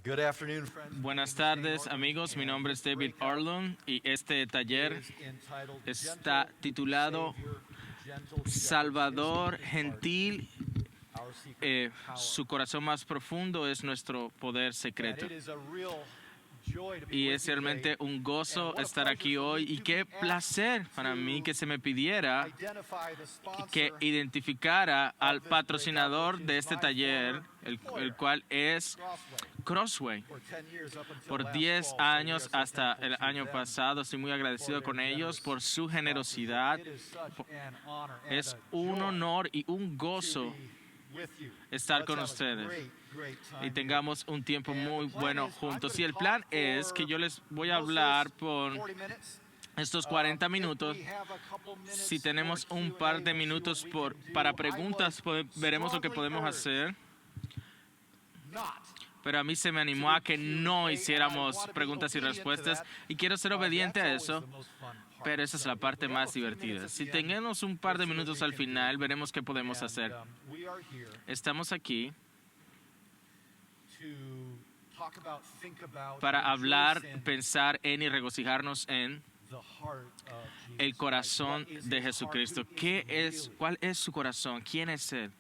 Good afternoon, friends. Buenas tardes, amigos. Mi nombre es David Arlon y este taller está titulado Salvador Gentil. Su corazón más profundo es nuestro poder secreto. Y es realmente un gozo estar aquí hoy y qué placer para mí que se me pidiera que identificara al patrocinador de este taller, el cual es Crossway. Por 10 años hasta el año pasado, estoy muy agradecido con ellos por su generosidad. Es un honor y un gozo estar con ustedes y tengamos un tiempo muy bueno juntos. Y el plan es que yo les voy a hablar por estos 40 minutos. Si tenemos un par de minutos para preguntas, veremos lo que podemos hacer. Pero a mí se me animó a que no hiciéramos preguntas y respuestas y quiero ser obediente a eso. Pero esa es la parte más divertida. Si tenemos un par de minutos al final, veremos qué podemos hacer. Estamos aquí para hablar, pensar en y regocijarnos en el corazón de Jesucristo. ¿Cuál es su corazón? ¿Quién es Él?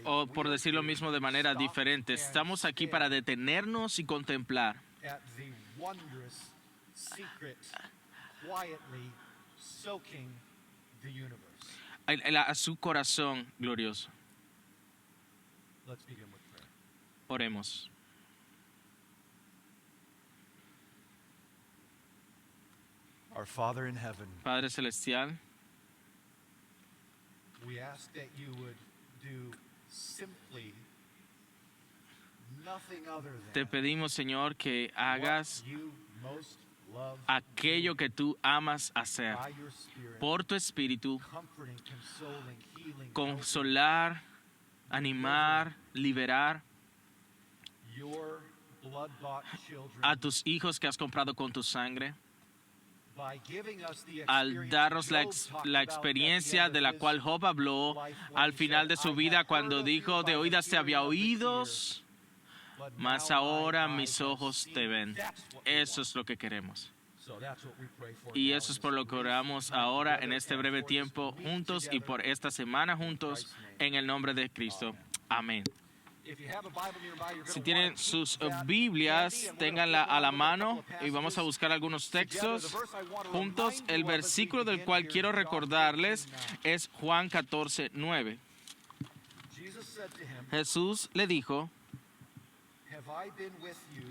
O por decir lo mismo de manera diferente, estamos aquí para detenernos y contemplar a su corazón glorioso. Oremos. Our Father in heaven, Padre Celestial, we ask that you would do simply nothing other te than pedimos, Señor, que hagas what you most love aquello que tú amas hacer by your Spirit, por tu Espíritu, comforting, consoling, healing, consolar, animar, liberar your blood-bought children a tus hijos que has comprado con tu sangre, by giving us the al experience darnos Job talked la about at the experiencia end de of la his cual Job habló life when al he final de said, su "I vida have cuando heard of dijo, you by de the oídas te hearing había of the oídos, ear, but mas now ahora mine mis eyes have ojos seen." te ven. That's what we Eso want. es lo que queremos. So that's what we pray for Y now eso es in por this lo que brief oramos time ahora together en este and breve for this tiempo week juntos y together por esta semana in juntos Christ's name. en el nombre de Cristo. Amén. If you have a Bible nearby, you're Si gonna tienen want to sus keep that Biblias, handy, and we're gonna ténganla flip a la around, look at a mano couple of y vamos a passages buscar algunos together. textos The verse I want to juntos. remind El you of as we versículo del begin cual here quiero is John recordarles 14:9. es Juan 14:9. Jesus said to him, Jesús le dijo, "Have I been with you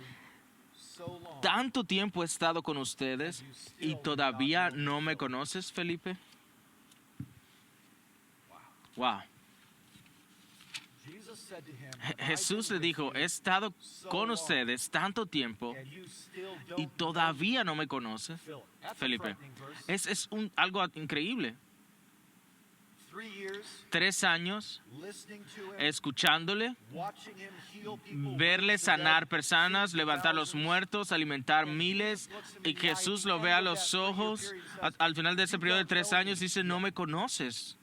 so long? ¿tanto tiempo he estado con ustedes y todavía no me conoces, Felipe? Wow. Jesus said to him, "Have I Jesús been le dijo, with he you estado so con long, ustedes tanto tiempo and you still don't y know todavía no me conoces, Philip?" That's a Felipe. frightening verse. Es algo increíble. 3 years 3 años listening to him, escuchándole, watching him heal people, verle raise the sanar dead, personas, feed levantar los thousands. muertos, alimentar miles, y que Jesús lo ve a los ojos al final de ese periodo de 3 años y dice, no me conoces.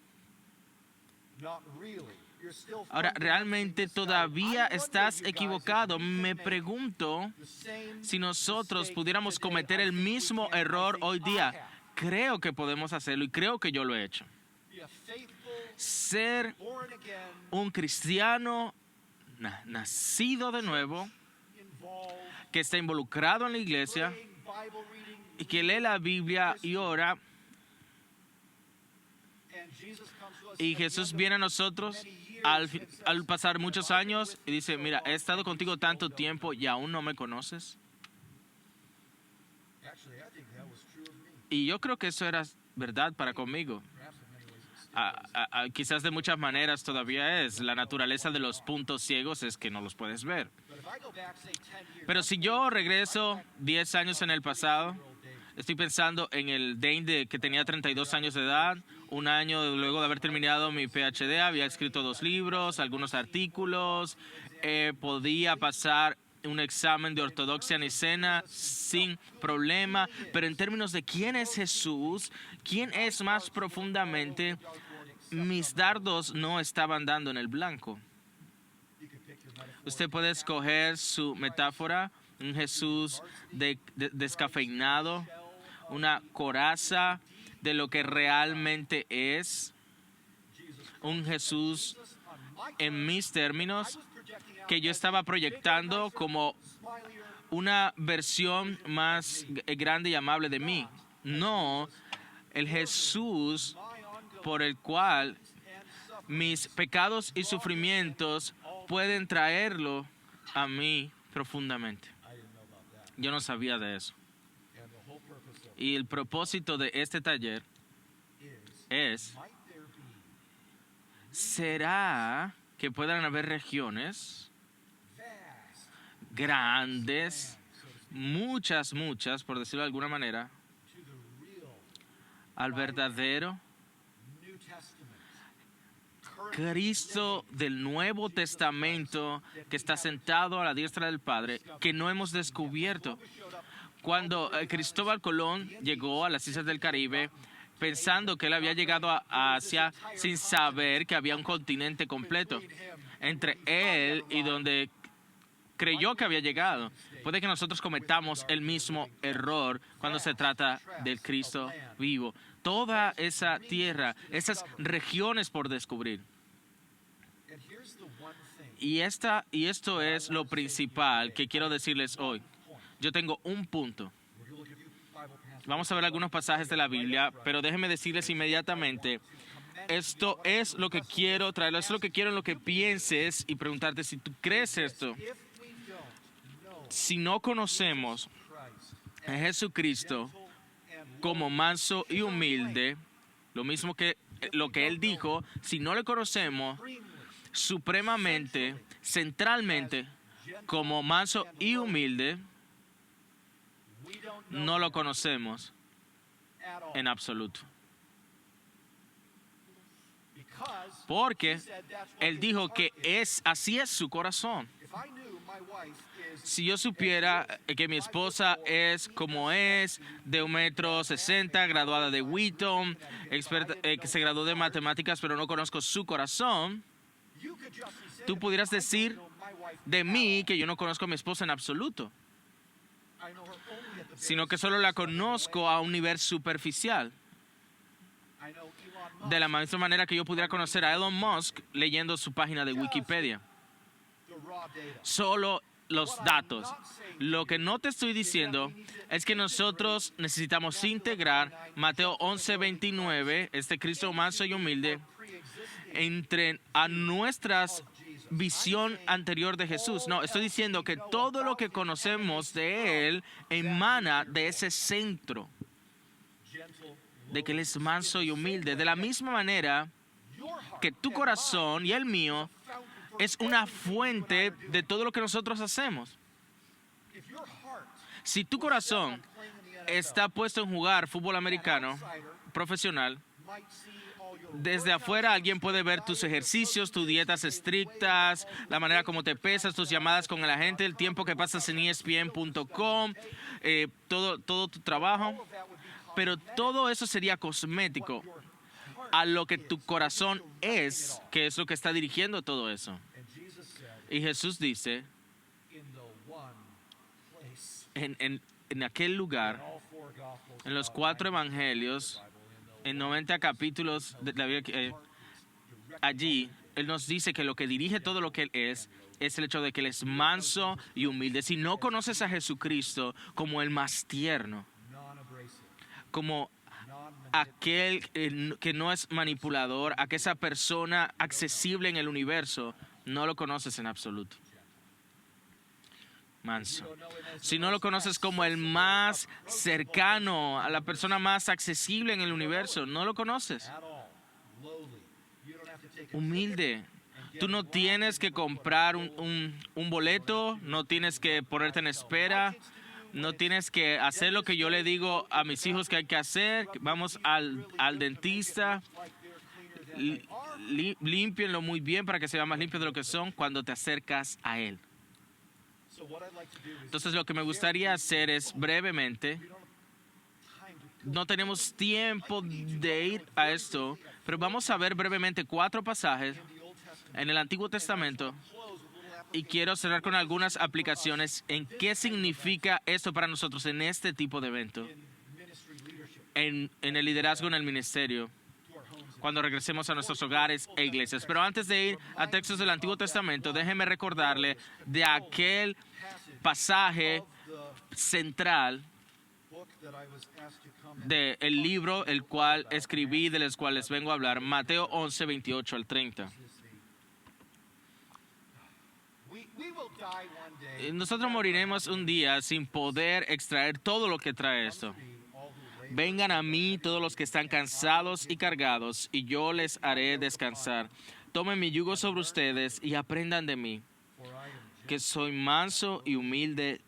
Not really. You're still Ahora, fundamentally realmente misguided. todavía I wonder, estás you guys, equivocado. if we Me could make pregunto the same si nosotros mistake pudiéramos today. cometer I el think we mismo can. I error think hoy I día. have. Creo que podemos hacerlo y creo que yo lo he hecho. Be a faithful, Ser born again, un cristiano nacido de nuevo, involved, que está involucrado en la iglesia praying, Bible reading, y que lee la Biblia y ora, and Jesus comes to us y at the Jesús end of viene a nosotros many years al and says, pasar muchos "Have I been años with y you dice, so mira, long, he estado and you contigo still tanto don't tiempo know?" y aún no me conoces. Actually, I think that was true of me. Y yo creo que eso era verdad para conmigo. Perhaps in many ways it still is. Quizás de muchas maneras todavía es. La naturaleza de los puntos ciegos es que no los puedes ver. But if I go back, say, 10 years, Pero si yo regreso 10 años en el pasado, 32-year-old Dave, estoy pensando en el Dane que tenía 32 años de edad. Un año luego de haber terminado mi PhD, había escrito 2 libros, algunos artículos. Podía pasar un examen de ortodoxia nicena sin problema. Pero en términos de quién es Jesús, quién es más profundamente, mis dardos no estaban dando en el blanco. Usted puede escoger su metáfora, un Jesús descafeinado, una coraza de lo que realmente es, un Jesús en mis términos que yo estaba proyectando como una versión más grande y amable de mí. No el Jesús por el cual mis pecados y sufrimientos pueden traerlo a mí profundamente. Yo no sabía de eso. Y el propósito de este taller es, ¿será que puedan haber regiones grandes, muchas, por decirlo de alguna manera, al verdadero Cristo del Nuevo Testamento que está sentado a la diestra del Padre, que no hemos descubierto? Cuando Cristóbal Colón llegó a las islas del Caribe, pensando que él había llegado a Asia sin saber que había un continente completo entre él y donde creyó que había llegado. Puede que nosotros cometamos el mismo error cuando se trata del Cristo vivo. Toda esa tierra, esas regiones por descubrir. Y esto es lo principal que quiero decirles hoy. Yo tengo un punto. Vamos a ver algunos pasajes de la Biblia, pero déjenme decirles inmediatamente, esto es lo que quiero traerlo, esto es lo que quiero en lo que pienses y preguntarte si tú crees esto. Si no conocemos a Jesucristo como manso y humilde, lo mismo que lo que Él dijo, si no le conocemos supremamente, centralmente, como manso y humilde, no lo conocemos en absoluto. Porque Él dijo que así es su corazón. Si yo supiera que mi esposa es como es, de 1,60 m, graduada de Wheaton, experta, que se graduó de matemáticas, pero no conozco su corazón, tú pudieras decir de mí que yo no conozco a mi esposa en absoluto, sino que solo la conozco a un nivel superficial. De la misma manera que yo pudiera conocer a Elon Musk leyendo su página de Wikipedia. Solo los datos. Lo que no te estoy diciendo es que nosotros necesitamos integrar Mateo 11:29, este Cristo manso y humilde, entre a nuestra visión anterior de Jesús. No, estoy diciendo que todo lo que conocemos de Él emana de ese centro, de que Él es manso y humilde. De la misma manera que tu corazón y el mío es una fuente de todo lo que nosotros hacemos. Si tu corazón está puesto en jugar fútbol americano profesional, desde afuera alguien puede ver tus ejercicios, tus dietas estrictas, la manera como te pesas, tus llamadas con la gente, el tiempo que pasas en ESPN.com, todo tu trabajo. Pero todo eso sería cosmético a lo que tu corazón es, que es lo que está dirigiendo todo eso. Y Jesús dice, en aquel lugar, en los 4 evangelios, en 90 capítulos de la Biblia, allí, Él nos dice que lo que dirige todo lo que Él es el hecho de que Él es manso y humilde. Si no conoces a Jesucristo como el más tierno, como aquel que no es manipulador, a que esa persona accesible en el universo, no lo conoces en absoluto. Manso. Si no lo conoces como el más cercano, a la persona más accesible en el universo, no lo conoces. Humilde. Tú no tienes que comprar un boleto, no tienes que ponerte en espera, no tienes que hacer lo que yo le digo a mis hijos que hay que hacer. Vamos al dentista, límpienlo muy bien para que se vea más limpio de lo que son cuando te acercas a Él. Entonces lo que me gustaría hacer es brevemente, no tenemos tiempo de ir a esto, pero vamos a ver brevemente 4 pasajes en el Antiguo Testamento Y quiero cerrar con algunas aplicaciones en qué significa esto para nosotros en este tipo de evento, en el liderazgo en el ministerio, cuando regresemos a nuestros hogares e iglesias. Pero antes de ir a textos del Antiguo Testamento, déjeme recordarle de aquel pasaje central del libro el cual escribí, del cual les vengo a hablar, Mateo 11, 28 al 30. Nosotros moriremos un día sin poder extraer todo lo que trae esto. Vengan a mí todos los que están cansados y cargados, y yo les haré descansar. Tomen mi yugo sobre ustedes y aprendan de mí, que soy manso y humilde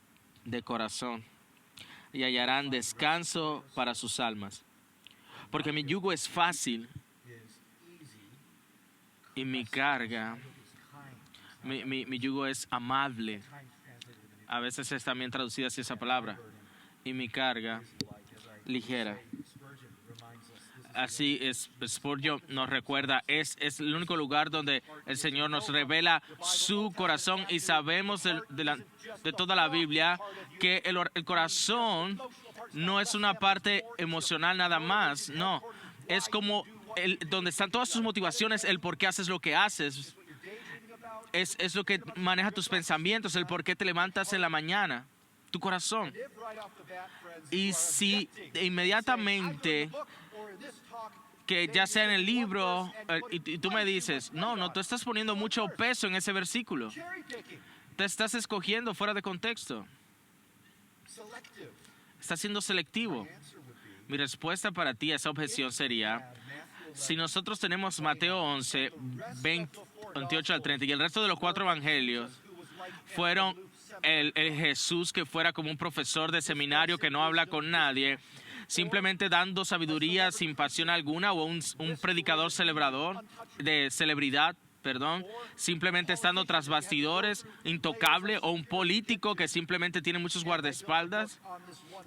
de corazón, y hallarán descanso para sus almas. Porque mi yugo es fácil y mi carga, mi yugo es amable. A veces es también traducida así esa palabra. Y mi carga ligera. Así es, Spurgeon nos recuerda, es el único lugar donde el Señor nos revela su corazón, y sabemos de toda la Biblia que el corazón no es una parte emocional nada más, no, es como donde están todas tus motivaciones, el por qué haces lo que haces, es lo que maneja tus pensamientos, el por qué te levantas en la mañana, tu corazón. Y si inmediatamente, que ya sea en el libro, y tú me dices, no, tú estás poniendo mucho peso en ese versículo, te estás escogiendo fuera de contexto, estás siendo selectivo. Mi respuesta para ti a esa objeción sería, si nosotros tenemos Mateo 11, 28 al 30, y el resto de los 4 evangelios fueron el Jesús que fuera como un profesor de seminario que no habla con nadie, simplemente dando sabiduría sin pasión alguna, o un predicador de celebridad, simplemente estando tras bastidores, intocable, o un político que simplemente tiene muchos guardaespaldas,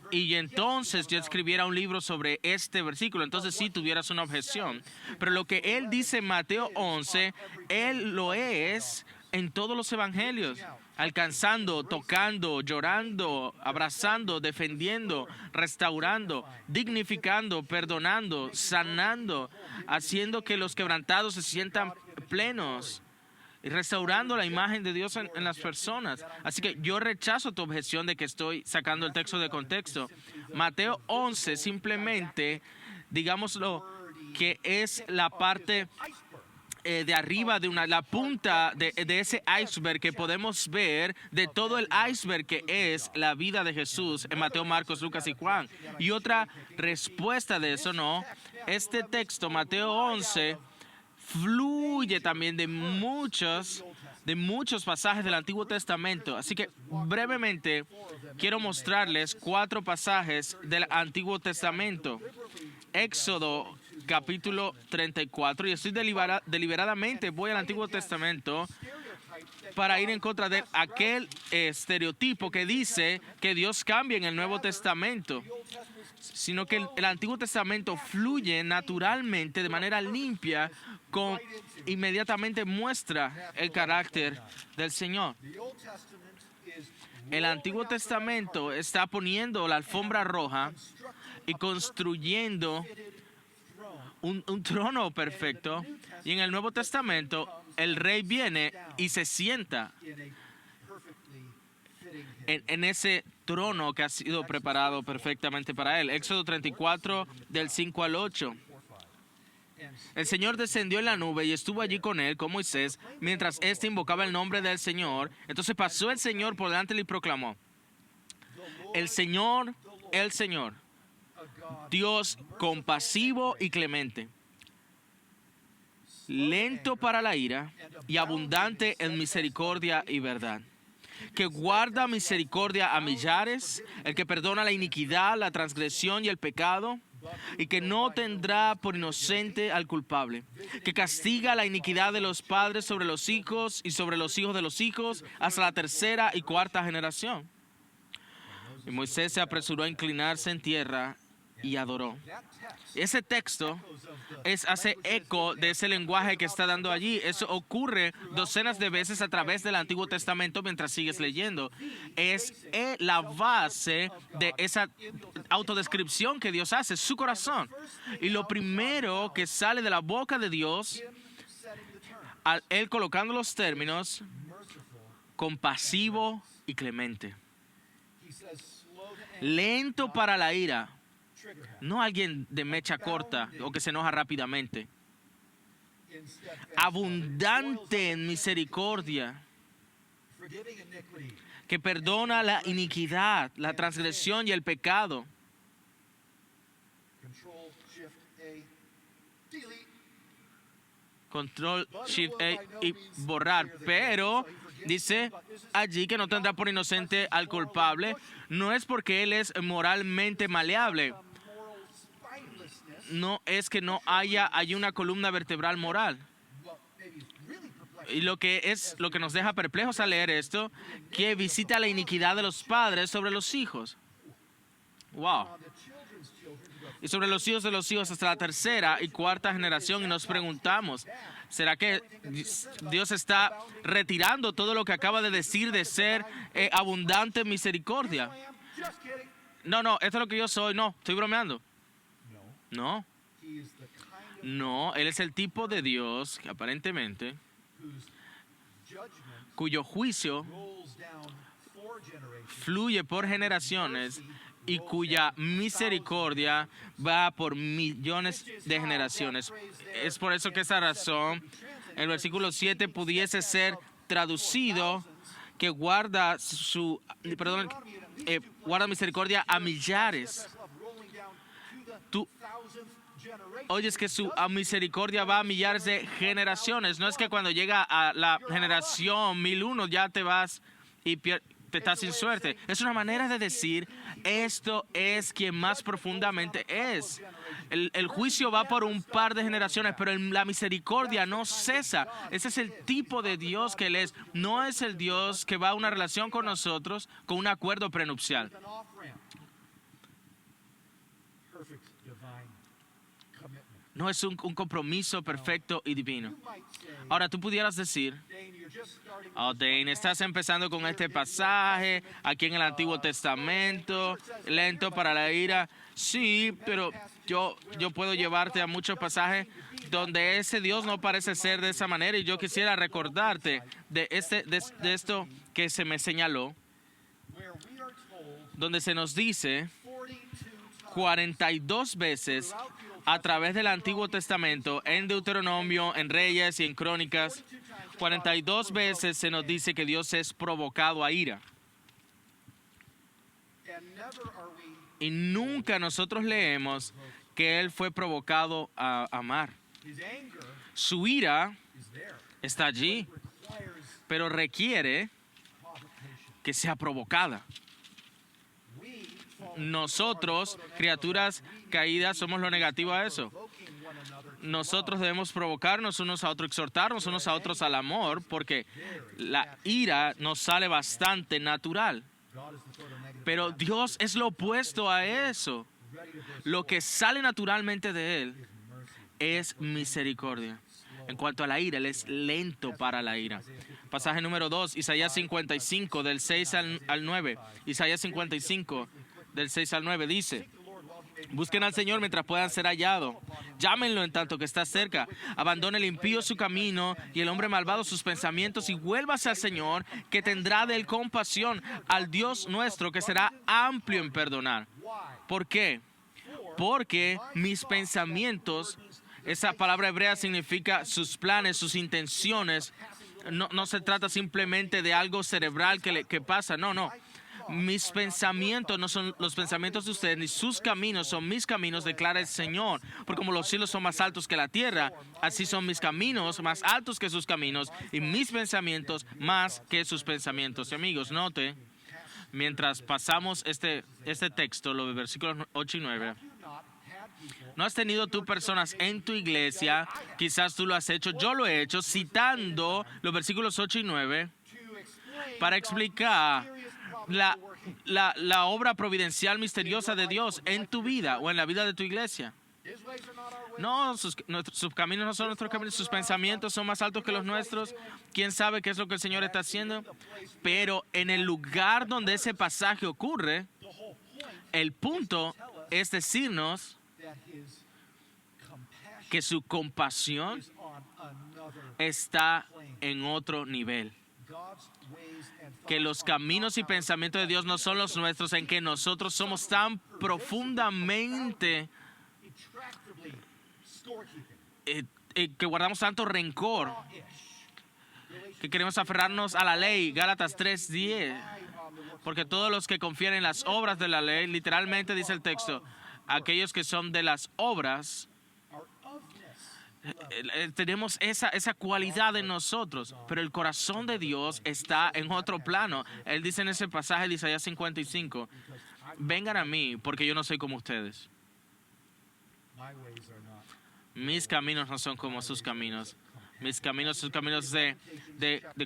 y entonces yo escribiera un libro sobre este versículo, entonces sí tuvieras una objeción. Pero lo que él dice en Mateo 11, él lo es en todos los evangelios, alcanzando, tocando, llorando, abrazando, defendiendo, restaurando, dignificando, perdonando, sanando, haciendo que los quebrantados se sientan plenos y restaurando la imagen de Dios en las personas. Así que yo rechazo tu objeción de que estoy sacando el texto de contexto. Mateo 11 simplemente, digámoslo, que es la parte de arriba de la punta de ese iceberg que podemos ver, de todo el iceberg que es la vida de Jesús en Mateo, Marcos, Lucas y Juan. Y otra respuesta de eso, no, este texto, Mateo 11, fluye también de muchos pasajes del Antiguo Testamento. Así que brevemente quiero mostrarles 4 pasajes del Antiguo Testamento. Éxodo capítulo 34, y estoy deliberadamente voy al Antiguo Testamento para ir en contra de aquel estereotipo que dice que Dios cambia en el Nuevo Testamento, sino que el Antiguo Testamento fluye naturalmente, de manera limpia, inmediatamente muestra el carácter del Señor. El Antiguo Testamento está poniendo la alfombra roja y construyendo un trono perfecto, y en el Nuevo Testamento el rey viene y se sienta en ese trono que ha sido preparado perfectamente para él. Éxodo 34, del 5 al 8. El Señor descendió en la nube y estuvo allí con él, con Moisés, mientras éste invocaba el nombre del Señor. Entonces pasó el Señor por delante y proclamó: el Señor, Dios compasivo y clemente, lento para la ira y abundante en misericordia y verdad, que guarda misericordia a millares, el que perdona la iniquidad, la transgresión y el pecado, y que no tendrá por inocente al culpable, que castiga la iniquidad de los padres sobre los hijos y sobre los hijos de los hijos hasta la 3ª y 4ª generación. Y Moisés se apresuró a inclinarse en tierra y adoró. That text Ese texto echoes of the hace eco de ese lenguaje que está dando allí. Eso ocurre docenas de veces a través del Antiguo Testamento mientras sigues leyendo. Es la base de esa autodescripción que Dios hace, su corazón. Y lo primero que sale de la boca de Dios, him setting the term. Él colocando los términos, Merciful. compasivo y clemente. He says slow to anger, Lento para la ira, trigger happy. no alguien de mecha corta o que se enoja rápidamente. In steadfast love, Abundante en misericordia, forgiving iniquity. que perdona la iniquidad, la transgresión y el pecado. Control Shift A. Delete. Control Shift A y borrar. Pero dice allí que no tendrá por inocente al culpable. No es porque él es moralmente maleable. Moral spinelessness. No es que no hay una columna vertebral moral. Well, maybe it's really perplexing. Y lo que nos deja perplejos al leer esto, que visita la iniquidad de los padres sobre los hijos. Wow. On the children's children to the Y sobre los hijos hasta la tercera y cuarta generación. Y nos preguntamos, ¿será que Dios está retirando todo lo que acaba de decir de ser abundante en misericordia? I am just kidding. No, esto es lo que yo soy. No, estoy bromeando. No. No, He is the kind of no, Él es el tipo de Dios que aparentemente, whose judgment cuyo juicio rolls down 4 generations. fluye por generaciones y cuya misericordia va por millones de generaciones. Es por eso que esa razón, el versículo 7 pudiese ser traducido que guarda guarda misericordia a millares. Rolling down to the Tú 1000th generation. oyes que su misericordia va a millares de generaciones. No es que cuando llega a la generación 1001 ya te vas y te estás sin suerte. Es una manera de decir, esto es quien más profundamente es. El juicio va por un par de generaciones, pero la misericordia no cesa. Ese es el tipo de Dios que Él es. No es el Dios que va a una relación con nosotros con un acuerdo prenupcial. An off-ramp. Perfect divine commitment. No es un compromiso perfecto y divino. You might say, Ahora tú pudieras decir, Dane, you're just starting with oh, Dane, estás empezando con este pasaje aquí en el Antiguo Testamento, lento para la ira. Sí, pero yo puedo llevarte a muchos pasajes donde ese Dios no parece ser de esa manera y yo quisiera recordarte de esto que se me señaló, where we are told donde se nos dice 42 times 42 veces a través del Antiguo Testamento, en Deuteronomio, en Reyes y en Crónicas, 42 veces se nos dice que Dios es provocado a ira. and never are we Y nunca nosotros leemos que Él fue provocado a amar. his anger Su ira is there. está allí, Requires pero requiere provocation. que sea provocada. We fall Nosotros, criaturas caídas, somos lo negativo a eso. provoking one another to Nosotros debemos provocarnos unos a otros, exhortarnos unos a otros al amor, porque la ira nos sale bastante natural. God is the sort of negative Pero Dios es lo opuesto a eso. ready to burst Lo que sale naturalmente de Él mercy. es misericordia. En cuanto a la ira, Él es lento para la ira. Pasaje número 2, Isaías 55, del 6 al 9. Isaías 55, del 6 al 9, dice: busquen al Señor mientras puedan ser hallados. Llámenlo en tanto que está cerca. Abandone el impío su camino y el hombre malvado sus pensamientos y vuélvase al Señor, que tendrá de él compasión, al Dios nuestro, que será amplio en perdonar. ¿Por qué? Porque mis pensamientos, esa palabra hebrea significa sus planes, sus intenciones. No se trata simplemente de algo cerebral que pasa. No. Mis pensamientos no son los pensamientos de ustedes, ni sus caminos son mis caminos, declara el Señor. Porque como los cielos son más altos que la tierra, así son mis caminos más altos que sus caminos y mis pensamientos más que sus pensamientos. Y amigos, note, mientras pasamos este texto, los versículos 8 y 9, ¿no has tenido tú personas en tu iglesia? Quizás tú lo has hecho, yo lo he hecho, citando los versículos 8 y 9 para explicar la obra providencial misteriosa de Dios en tu vida o en la vida de tu iglesia. His ways are not our ways. No, sus caminos no son nuestros caminos, sus pensamientos son más altos que los nuestros. ¿Quién sabe qué es lo que el Señor está haciendo? Pero en el lugar donde ese pasaje ocurre, The whole point el punto es decirnos that his compassion que su compasión is on another. está en otro nivel. God's ways and Que thoughts los are caminos y not ours. pensamientos de Dios no son los nuestros, en que nosotros somos tan profundamente Intractably scorekeeping. que guardamos tanto rencor, Law-ish. que queremos aferrarnos a la ley, Gálatas 3:10, porque todos los que confían en las obras de la ley, literalmente dice el texto, aquellos que son de las obras, Our ofness. tenemos esa cualidad en nosotros, pero el corazón de Dios está en otro plano. Él dice en ese pasaje de Isaías 55, vengan a mí, porque yo no soy como ustedes. My ways are not. Mis caminos no son como sus caminos. Mis caminos, sus caminos de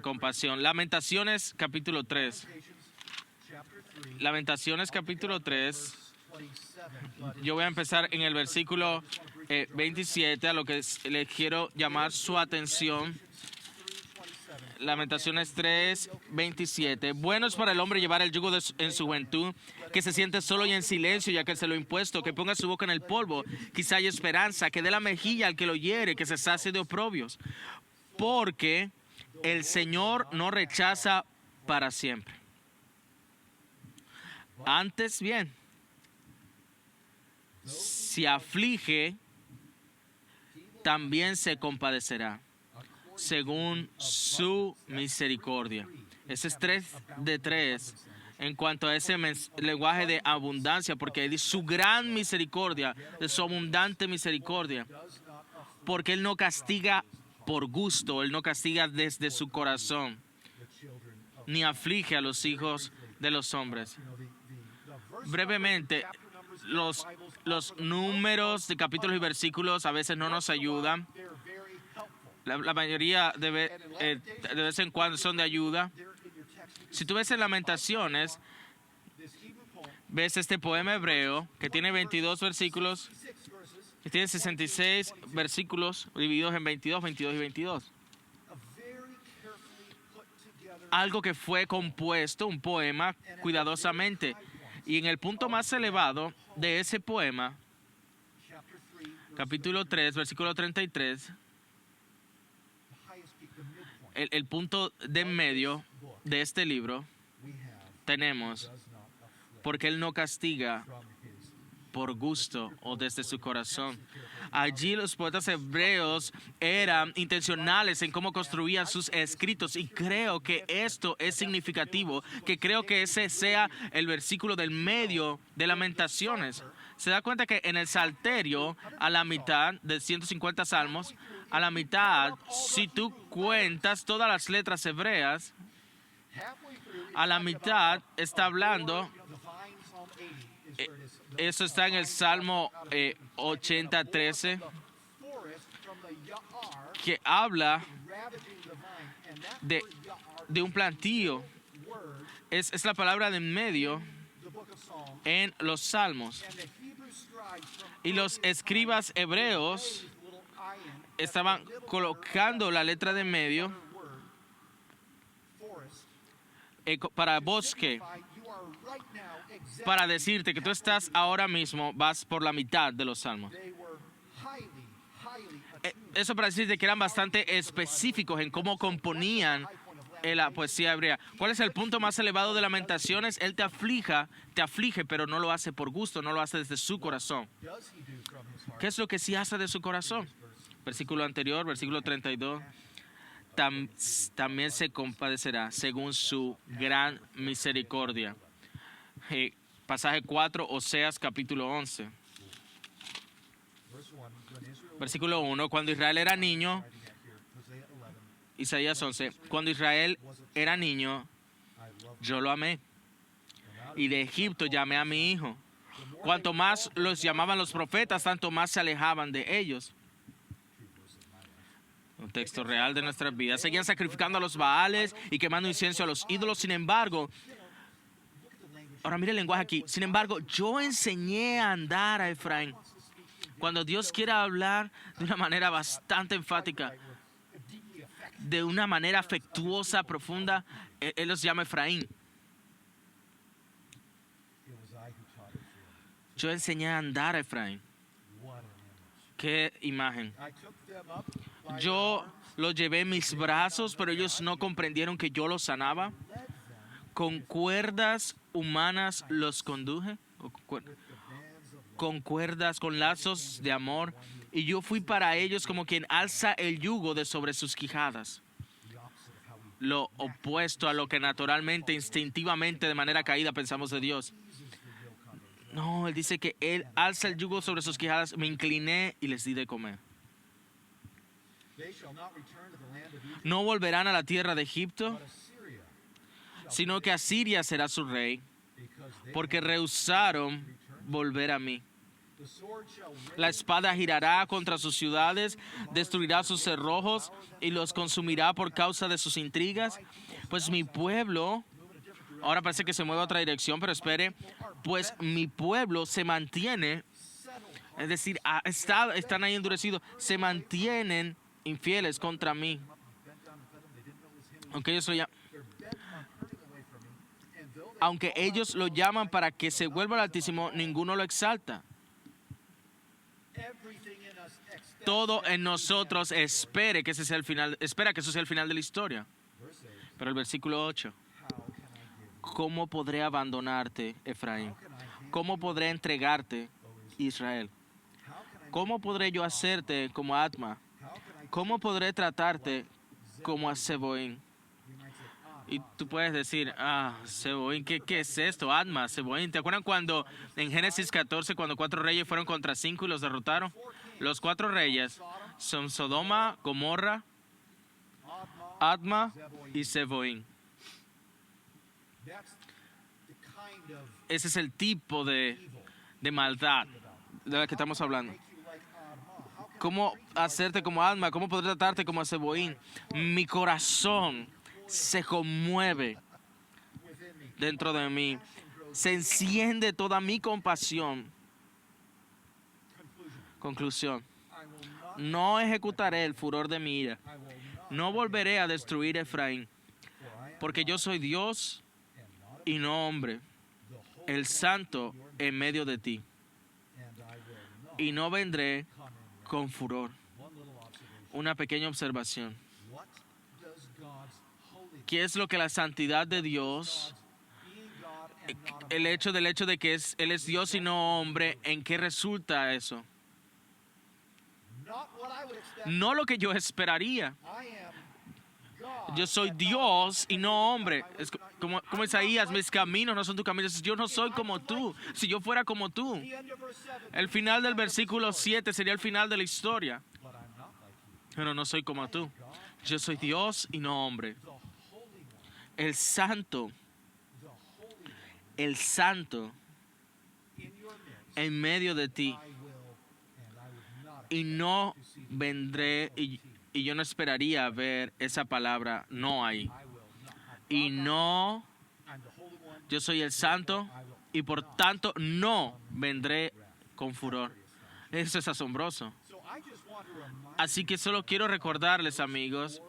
compasión. Lamentaciones capítulo 3. Chapter 3, Lamentaciones capítulo 3. 27. Yo voy a empezar en el versículo 27, a lo que le quiero llamar su atención. Lamentaciones 3, 27. Bueno es para el hombre llevar el yugo en su juventud, que se siente solo y en silencio, ya que se lo ha impuesto, que ponga su boca en el polvo, quizá haya esperanza, que dé la mejilla al que lo hiere, que se sacie de oprobios. Porque el Señor no rechaza para siempre. Antes bien, si aflige, también se compadecerá, según su misericordia. Ese es 3 de 3 en cuanto a ese lenguaje de abundancia, porque él dice su gran misericordia, de su abundante misericordia, porque él no castiga por gusto, él no castiga desde su corazón, ni aflige a los hijos de los hombres. Brevemente, los números de capítulos y versículos a veces no nos ayudan. They're very helpful. La mayoría de vez en cuando son de ayuda. They're in your text. Si tú ves en Lamentaciones, This Hebrew poem, ves este poema hebreo que tiene 22 versículos, 6 verses, que tiene 66 versículos divididos en 22, 22 y 22. a very carefully put together Algo que fue compuesto, un poema, cuidadosamente. Y en el punto más elevado de ese poema, chapter 3, capítulo 3, versículo 33, the highest peak, the midpoint el punto de en medio de este libro, we have tenemos, does not afflict porque Él no castiga from his. por gusto o desde su corazón. Allí los poetas hebreos eran intencionales en cómo construían sus escritos y creo que esto es significativo, que creo que ese sea el versículo del medio de Lamentaciones. Se da cuenta que en el Salterio, a la mitad de 150 salmos, a la mitad, si tú cuentas todas las letras hebreas, Halfway through, a la mitad está hablando, divine Psalm 80 is where it is. eso está en el Salmo 80:13, Forest from the Ya'ar, que habla ravaging the vine, and that de, word Ya'ar, de un plantío. word, Es la palabra de en medio the book of Psalms, en los salmos. and the Hebrew scribes from Y los escribas hebreos little iron estaban colocando la letra de en medio word, forest, para bosque, you are right now exactly. para decirte que tú estás ahora mismo, vas por la mitad de los salmos. They were highly attuned. Eso para decirte que eran bastante específicos en cómo componían la poesía hebrea. ¿Cuál es el punto más elevado de Lamentaciones? Él te aflige, pero no lo hace por gusto, no lo hace desde su corazón. Does he do from his heart? ¿Qué es lo que sí hace de su corazón? Versículo anterior, versículo 32. También se compadecerá según su gran misericordia. Pasaje 4, Oseas capítulo 11. Verse 1, when Israel Versículo 1. Cuando Israel era niño, Hosea 11, Isaías 11. Cuando Israel era niño, I love yo lo amé. Y de Egipto llamé a mi hijo. Cuanto más los llamaban los profetas, tanto más se alejaban de ellos. Un texto real de nuestras vidas. Seguían sacrificando a los Baales y quemando incienso a los ídolos. Sin embargo, look at the language Ahora mire el lenguaje aquí. Sin embargo, yo enseñé a andar a Efraín. Cuando Dios quiere hablar de una manera bastante enfática, de una manera afectuosa, profunda, Él los llama Efraín. Yo enseñé a andar a Efraín. Qué imagen. Yo los llevé en mis brazos, pero ellos no comprendieron que yo los sanaba. Con cuerdas humanas los conduje. Con cuerdas, con lazos de amor. Y yo fui para ellos como quien alza el yugo de sobre sus quijadas. Lo opuesto a lo que naturalmente, instintivamente, de manera caída pensamos de Dios. No, Él dice que Él alza el yugo sobre sus quijadas. Me incliné y les di de comer. No volverán a la tierra de Egipto, sino que Asiria será su rey, porque rehusaron volver a mí. La espada girará contra sus ciudades, destruirá sus cerrojos y los consumirá por causa de sus intrigas. Pues mi pueblo, ahora parece que se mueve a otra dirección, pero espere, pues mi pueblo se mantiene, es decir, están ahí endurecidos, se mantienen infieles contra mí. Aunque ellos lo llaman para que se vuelva al Altísimo, ninguno lo exalta. Todo en nosotros espera que eso sea el final de la historia. Pero el versículo 8. ¿Cómo podré abandonarte, Efraín? ¿Cómo podré entregarte, Israel? ¿Cómo podré yo hacerte como Adma? ¿Cómo podré tratarte como a Seboín? Y tú puedes decir, Seboín, ¿qué es esto? Adma, Seboín. ¿Te acuerdan cuando en Génesis 14, cuando 4 reyes fueron contra 5 y los derrotaron? Los 4 reyes son Sodoma, Gomorra, Adma y Seboín. Ese es el tipo de maldad de la que estamos hablando. ¿Cómo hacerte como Adma? ¿Cómo poder tratarte como a Seboín? Mi corazón se conmueve dentro de mí. Se enciende toda mi compasión. Conclusión. No ejecutaré el furor de mi ira. No volveré a destruir a Efraín. Porque yo soy Dios y no hombre, el santo en medio de ti. Y no vendré con furor. Una pequeña observación. ¿Qué es lo que la santidad de Dios, el hecho de que Él es Dios y no hombre, en qué resulta eso? No lo que yo esperaría. Yo soy Dios y no hombre. Es como Isaías, mis caminos no son tus caminos. Yo no soy como tú. Si yo fuera como tú. El final del versículo 7 sería el final de la historia. Pero no soy como tú. Yo soy Dios y no hombre. El santo en medio de ti. Y no vendré, y yo no esperaría ver esa palabra no ahí. Y no, yo soy el santo y por tanto no vendré con furor. Eso es asombroso. Así que solo quiero recordarles, amigos,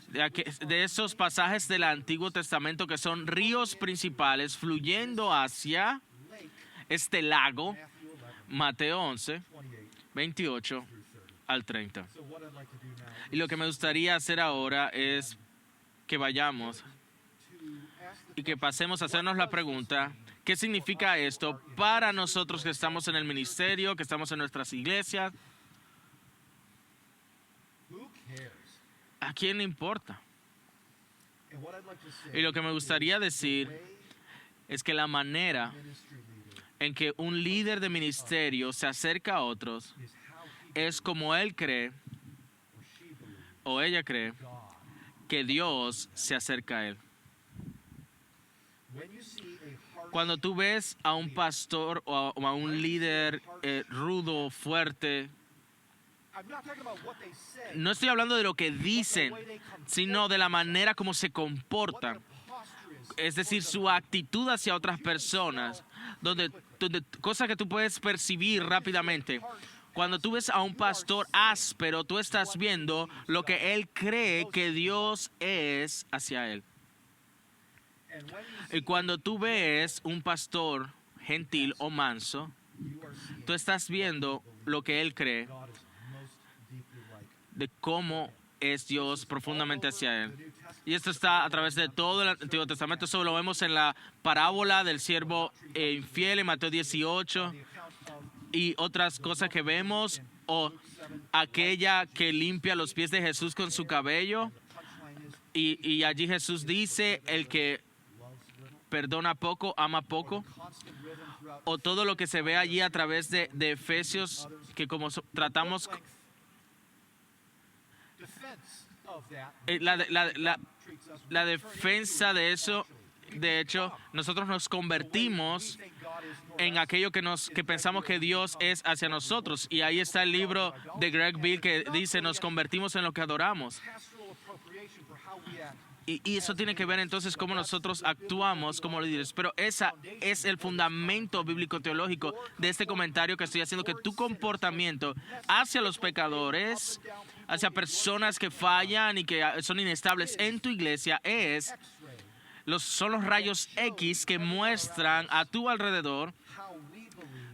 de esos pasajes del Antiguo Testamento que son ríos principales fluyendo hacia este lago, Mateo 11, 28 al 30. Y lo que me gustaría hacer ahora es que vayamos y que pasemos a hacernos la pregunta, ¿qué significa esto para nosotros que estamos en el ministerio, que estamos en nuestras iglesias? ¿A quién le importa? Y lo que me gustaría decir es que la manera en que un líder de ministerio se acerca a otros es como él cree o ella cree que Dios se acerca a él. Cuando tú ves a un pastor o a un líder rudo, fuerte, no estoy hablando de lo que dicen, sino de la manera como se comportan, es decir, su actitud hacia otras personas, donde cosas que tú puedes percibir rápidamente. Cuando tú ves a un pastor áspero, tú estás viendo lo que él cree que Dios es hacia él. Y cuando tú ves un pastor gentil o manso, tú estás viendo lo que él cree de cómo es Dios profundamente hacia él. Y esto está a través de todo el Antiguo Testamento. Eso lo vemos en la parábola del siervo infiel en Mateo 18 y otras cosas que vemos, o aquella que limpia los pies de Jesús con su cabello. Y allí Jesús dice, el que perdona poco, ama poco. O todo lo que se ve allí a través de Efesios, que como tratamos... La defensa de eso, de hecho, nosotros nos convertimos en aquello que pensamos que Dios es hacia nosotros. Y ahí está el libro de Greg Bill que dice, nos convertimos en lo que adoramos. Y eso tiene que ver entonces cómo nosotros actuamos como líderes. Pero ese es el fundamento bíblico-teológico de este comentario que estoy haciendo, que tu comportamiento hacia los pecadores, hacia personas que fallan y que son inestables en tu iglesia, son los rayos X que muestran a tu alrededor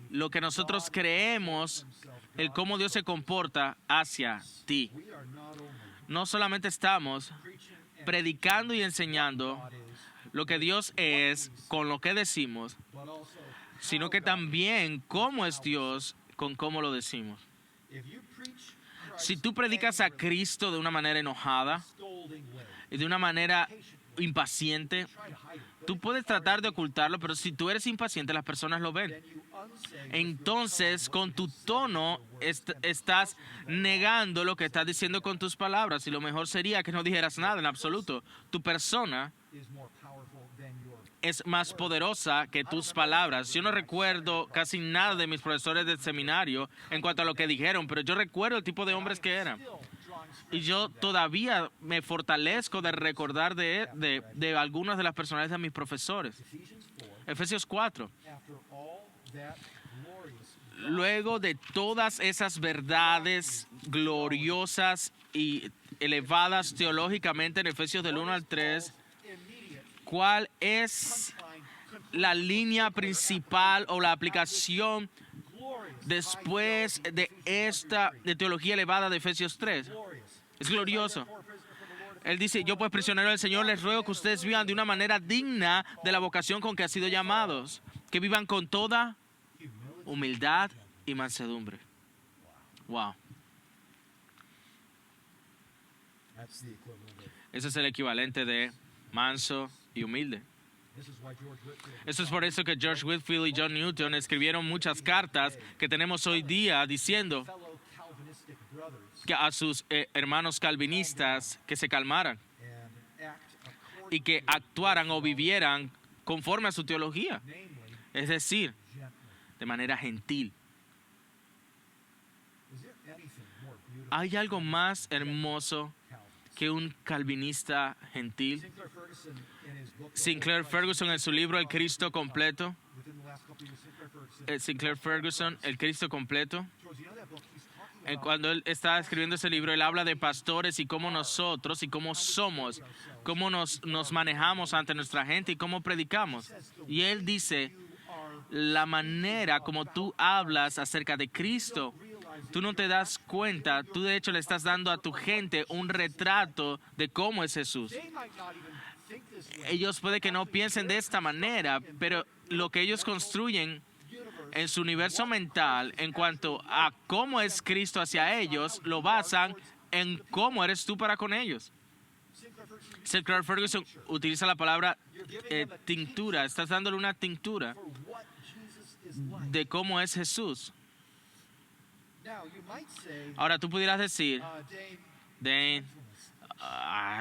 lo que nosotros creemos, el cómo Dios se comporta hacia ti. No solamente estamos predicando y enseñando lo que Dios es con lo que decimos, sino que también cómo es Dios con cómo lo decimos. Si tú predicas a Cristo de una manera enojada y de una manera impaciente, tú puedes tratar de ocultarlo, pero si tú eres impaciente, las personas lo ven. Entonces, con tu tono, estás negando lo que estás diciendo con tus palabras, y lo mejor sería que no dijeras nada en absoluto. Tu persona es más poderosa que tus palabras. Yo no recuerdo casi nada de mis profesores del seminario en cuanto a lo que dijeron, pero yo recuerdo el tipo de hombres que eran. Y yo todavía me fortalezco de recordar de algunas de las personalidades de mis profesores. Efesios 4. Luego de todas esas verdades gloriosas y elevadas teológicamente en Efesios del 1 al 3, ¿cuál es la línea principal o la aplicación después de esta teología elevada de Efesios 3? Es glorioso. Él dice, yo pues prisionero del Señor les ruego que ustedes vivan de una manera digna de la vocación con que han sido llamados, que vivan con toda humildad y mansedumbre. Wow. Ese es el equivalente de manso y humilde. Eso es por eso que George Whitefield y John Newton escribieron muchas cartas que tenemos hoy día diciendo que a sus hermanos calvinistas que se calmaran y que actuaran o vivieran conforme a su teología, es decir, de manera gentil. ¿Hay algo más hermoso que un calvinista gentil? Sinclair Ferguson en su libro El Cristo Completo, Sinclair Ferguson, El Cristo Completo, cuando él está escribiendo ese libro, él habla de pastores y cómo nosotros y cómo somos, cómo nos manejamos ante nuestra gente y cómo predicamos. Y él dice, la manera como tú hablas acerca de Cristo, tú no te das cuenta, tú de hecho le estás dando a tu gente un retrato de cómo es Jesús. Ellos puede que no piensen de esta manera, pero lo que ellos construyen en su universo mental en cuanto a cómo es Cristo hacia ellos, lo basan en cómo eres tú para con ellos. Sinclair Ferguson utiliza la palabra tintura. Estás dándole una tintura de cómo es Jesús. Ahora tú pudieras decir, Dane,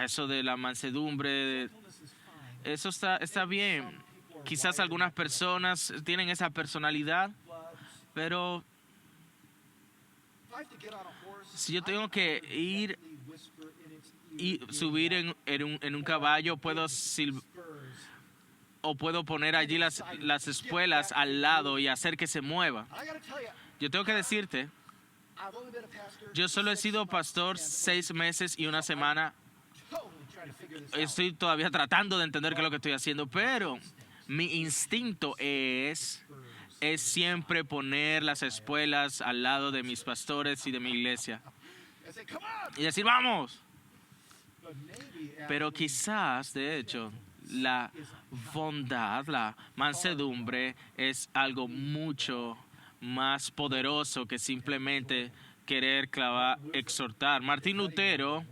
eso de la mansedumbre, eso está bien. Quizás algunas personas tienen esa personalidad, pero si yo tengo que ir y subir en un caballo, o puedo poner allí las espuelas al lado y hacer que se mueva. I gotta tell you, Yo tengo que decirte, I've only been a pastor yo solo he 6 sido months, pastor and 6 meses y una semana. totally trying to figure this out. Estoy todavía tratando de entender qué es lo que estoy haciendo, pero mi instinto es siempre poner las espuelas al lado de mis pastores y de mi iglesia I say, come on! y decir, vamos. But maybe Pero actually, quizás, de hecho, la bondad, la mansedumbre es algo mucho más poderoso que simplemente querer exhortar. Martín Lutero,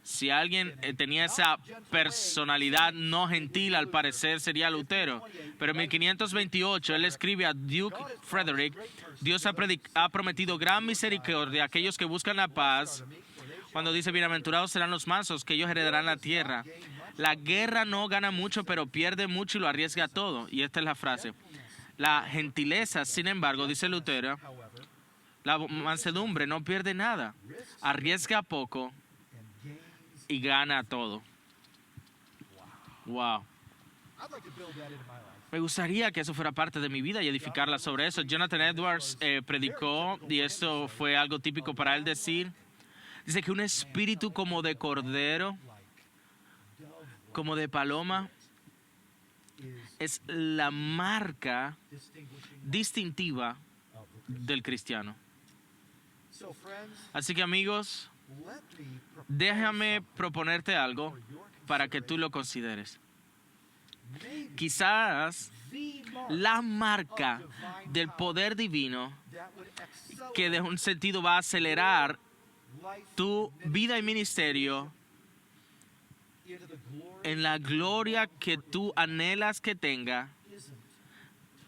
si alguien tenía esa personalidad no gentil, al parecer sería Lutero. Pero en 1528 él escribe a Duke Frederick, Dios ha prometido gran misericordia a aquellos que buscan la paz, cuando dice, bienaventurados serán los mansos, que ellos heredarán la tierra. La guerra no gana mucho, pero pierde mucho y lo arriesga todo. Y esta es la frase. La gentileza, sin embargo, dice Lutero, however, la mansedumbre no pierde nada, arriesga poco and gains. y gana todo. Wow. I'd like to build that into my life. Me gustaría que eso fuera parte de mi vida y edificarla sobre eso. Jonathan Edwards predicó, y esto fue algo típico para él decir, dice que un espíritu como de cordero, como de paloma, Is es la marca distinguishing distintiva of the Christian. del cristiano. So, friends, Así que amigos, let me propose déjame something proponerte algo for your para que tú lo consideres. Maybe Quizás the mark la marca of divine del power poder divino that would accelerate que de un sentido va a acelerar life tu and vida y ministerio into the glory en la gloria que tú anhelas que tenga, isn't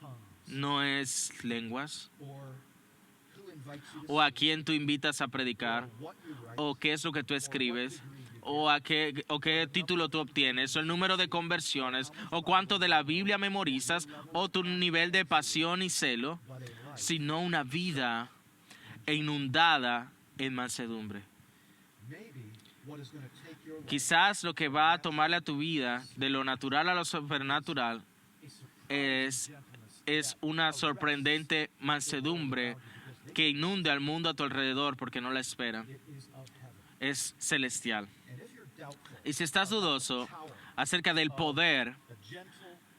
tongues no es lenguas, or who invites you to o a quién tú invitas a predicar, or what you write o qué es lo que tú escribes, o qué título tú obtienes, o el número de conversiones, o cuánto de la Biblia memorizas, o tu nivel de pasión y celo, but a life. sino una vida inundada en mansedumbre. Maybe what is going to take your life Quizás lo que va a tomarle a tu vida de lo natural a lo supernatural a surprising es gentleness una sorprendente mansedumbre que inunde al mundo a tu alrededor porque no la espera. it is of heaven. Es celestial. And if you're doubtful, Y si estás dudoso acerca del poder a gentle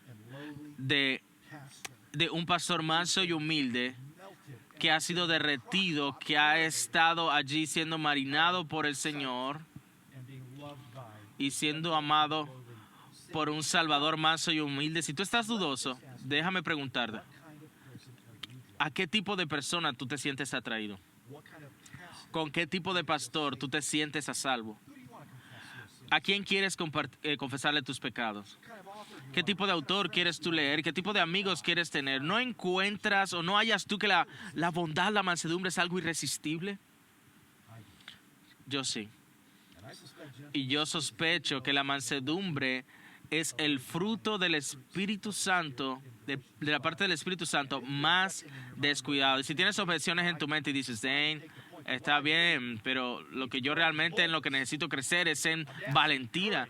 and lowly de pastor un pastor manso y humilde melted que ha sido derretido, que ha estado allí siendo marinado por el Señor and being loved by y siendo amado por un Salvador manso y humilde, si tú estás dudoso, déjame preguntarte, what kind of person are you? ¿a qué tipo de persona tú te sientes atraído? What kind of pastor? ¿Con qué tipo de pastor tú te sientes a salvo? Who do you want to confess your sins? ¿A quién quieres confesarle tus pecados? What kind of author do you ¿Qué want? tipo de autor quieres tú leer? ¿Qué tipo de amigos quieres tener? ¿No encuentras o no hallas tú que la bondad, la mansedumbre es algo irresistible? I do. Yo sí. And I suspect gentleness Y yo sospecho que la mansedumbre es el fruto del Espíritu Santo, de la parte del Espíritu Santo más descuidado. Y si tienes objeciones en tu mente y dices, Dane, está bien, pero lo que yo realmente en lo que necesito crecer es en valentía,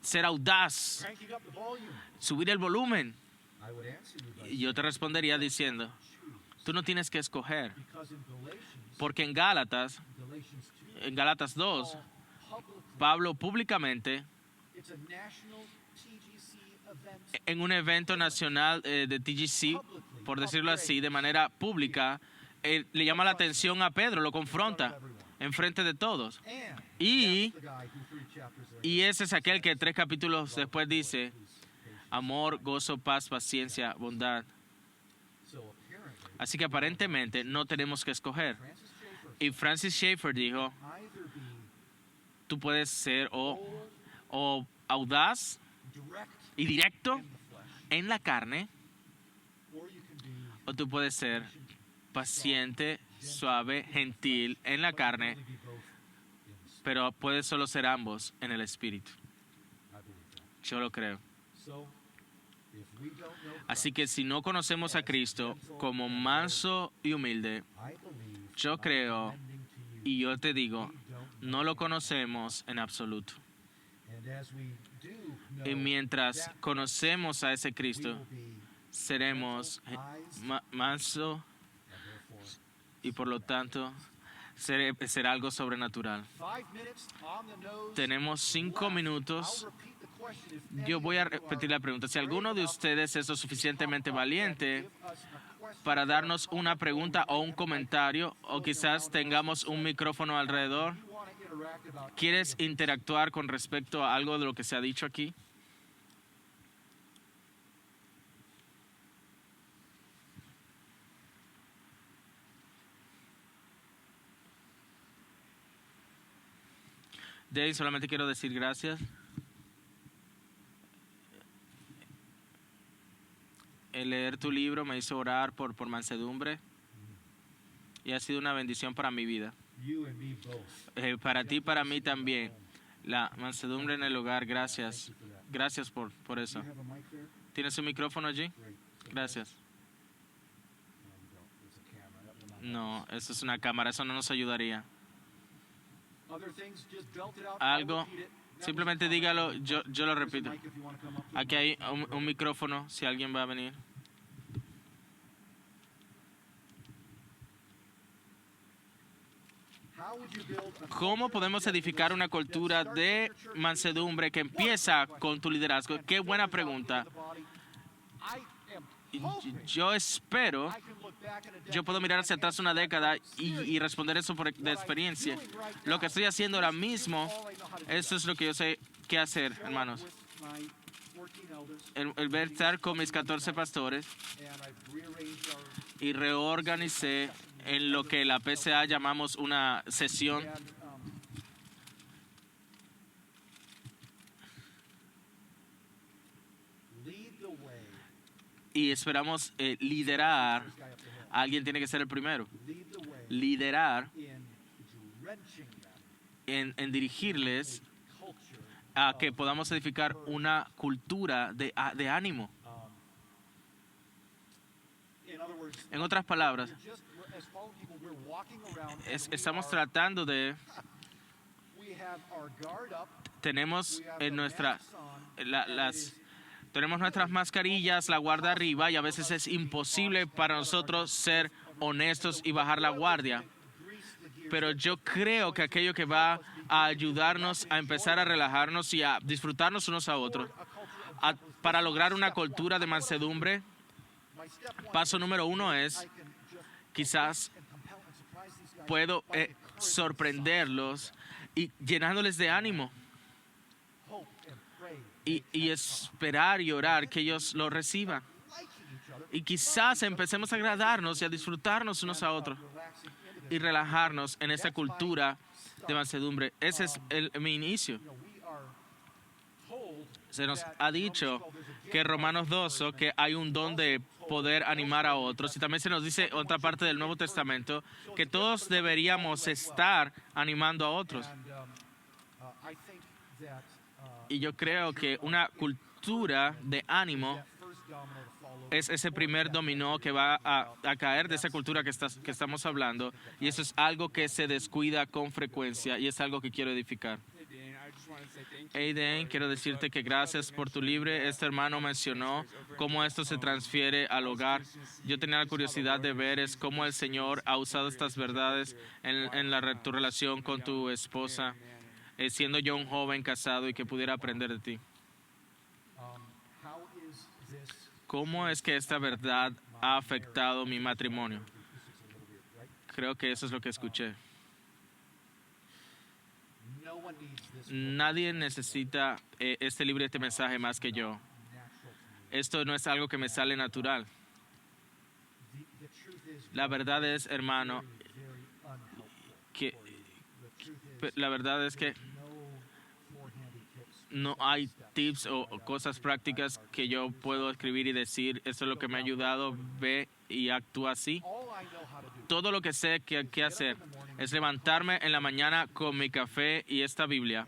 ser audaz, cranking up the volume. subir el volumen. I would answer you by Y yo te respondería diciendo, tú no tienes que escoger, because in Galatians, porque en Gálatas 2, Paul publicly, Pablo públicamente, it's a national TGC event. en un evento nacional de TGC, por decirlo así, de manera pública, le llama la atención a Pedro, lo confronta enfrente de todos. And Y, that's the guy who 3 chapters later y ese es aquel que 3 capítulos después dice, amor, gozo, paz, paciencia, bondad. so apparently Así que aparentemente no tenemos que escoger. Francis Schaeffer Y Francis Schaeffer dijo, either be tú puedes ser bold, o audaz direct y directo in the flesh, en la carne, or you can be o tú puedes ser paciente, suave, gentil en la carne, really be both in the spirit. pero puedes solo ser ambos en el espíritu. I believe that. Yo lo creo. So if we don't know Así que si no conocemos a Cristo como manso y humilde, I believe yo creo lending to you, y yo te digo, we don't no lo conocemos en absoluto. and And as we do know Y mientras that conocemos a ese we Cristo, will be seremos manso and therefore y por lo tanto será algo sobrenatural. 5 minutes on the nose. Tenemos 5 minutos. I'll repeat the question. If Yo voy a any of you repetir la pregunta. Si alguno de ustedes es lo suficientemente are, valiente give us a question para darnos una pregunta o un comentario, o quizás tengamos un micrófono alrededor, you want to interact about ¿quieres interactuar con respecto a algo de lo que se ha dicho aquí? Dave, solamente quiero decir gracias. El leer tu libro me hizo orar por mansedumbre y ha sido una bendición para mi vida. you and me both. Para ti, para mí también. La mansedumbre en el hogar, gracias. Gracias por eso. You have a mic there? ¿Tienes un micrófono allí? Great. Gracias. No, we don't. It's a camera. That will not No, eso es una cámara, eso no nos ayudaría. Other things, just belt it out. Algo, I'll repeat it. That simplemente was a dígalo, comment. yo lo There's a repito. mic if you wanna come up to Aquí the hay mic. un micrófono, si alguien va a venir. How would you build a ¿Cómo culture podemos that edificar una that cultura starts de with your church? mansedumbre que empieza con tu liderazgo? Qué buena pregunta. Yo espero, I can look back in a yo puedo mirar hacia atrás una década y responder eso de experiencia. Lo que estoy haciendo ahora mismo, eso es lo que yo sé qué hacer, hermanos. El estar con mis 14 pastores y reorganicé en lo que la PCA llamamos una sesión. Y esperamos liderar. Alguien tiene que ser el primero. Liderar en dirigirles a que podamos edificar una cultura de ánimo. En otras palabras, estamos tratando de... Tenemos en tenemos nuestras mascarillas, la guardia arriba, y a veces es imposible para nosotros ser honestos y bajar la guardia. Pero yo creo que aquello que va a ayudarnos a empezar a relajarnos y a disfrutarnos unos a otros, para lograr una cultura de mansedumbre, paso número 1 es, quizás puedo sorprenderlos y llenándoles de ánimo. Y esperar y orar que ellos lo reciban. Y quizás empecemos a agradarnos y a disfrutarnos unos a otros y relajarnos en esta cultura de mansedumbre. Ese es mi inicio. Se nos ha dicho que en Romanos 12 que hay un don de poder animar a otros. Y también se nos dice otra parte del Nuevo Testamento que todos deberíamos estar animando a otros. Y yo creo que una cultura de ánimo es ese primer dominó que va a caer de esa cultura que estamos hablando. Y eso es algo que se descuida con frecuencia y es algo que quiero edificar. Aiden, quiero decirte que gracias por tu libro. Este hermano mencionó cómo esto se transfiere al hogar. Yo tenía la curiosidad de ver es cómo el Señor ha usado estas verdades en tu relación con tu esposa. Siendo yo un joven casado y que pudiera aprender de ti. ¿Cómo es que esta verdad ha afectado mi matrimonio? Creo que eso es lo que escuché. Nadie necesita este libro y este mensaje más que yo. Esto no es algo que me sale natural. La verdad es, hermano, que la verdad es que no hay tips o cosas prácticas que yo puedo escribir y decir, esto es lo que me ha ayudado, ve y actúa así. Todo lo que sé que hacer es levantarme en la mañana con mi café y esta Biblia.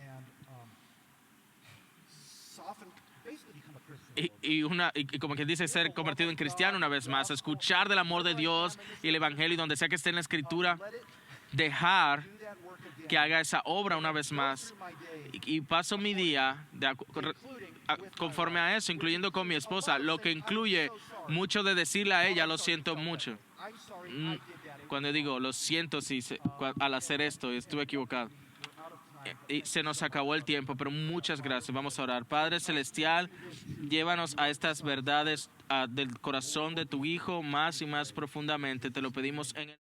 Y como que dice, ser convertido en cristiano una vez más, escuchar del amor de Dios y el Evangelio, y donde sea que esté en la Escritura, dejar do that work again. que haga esa obra una vez más. Through my day, Y paso mi día conforme a eso, incluyendo con mi esposa, lo que incluye mucho de decirle a ella, lo siento mucho. I'm sorry I did that. It Cuando digo, lo siento si al hacer esto, estuve equivocado. Y se nos acabó el tiempo, pero muchas gracias. Vamos a orar. Padre Celestial, llévanos a estas verdades del corazón de tu Hijo más y más profundamente. Te lo pedimos en el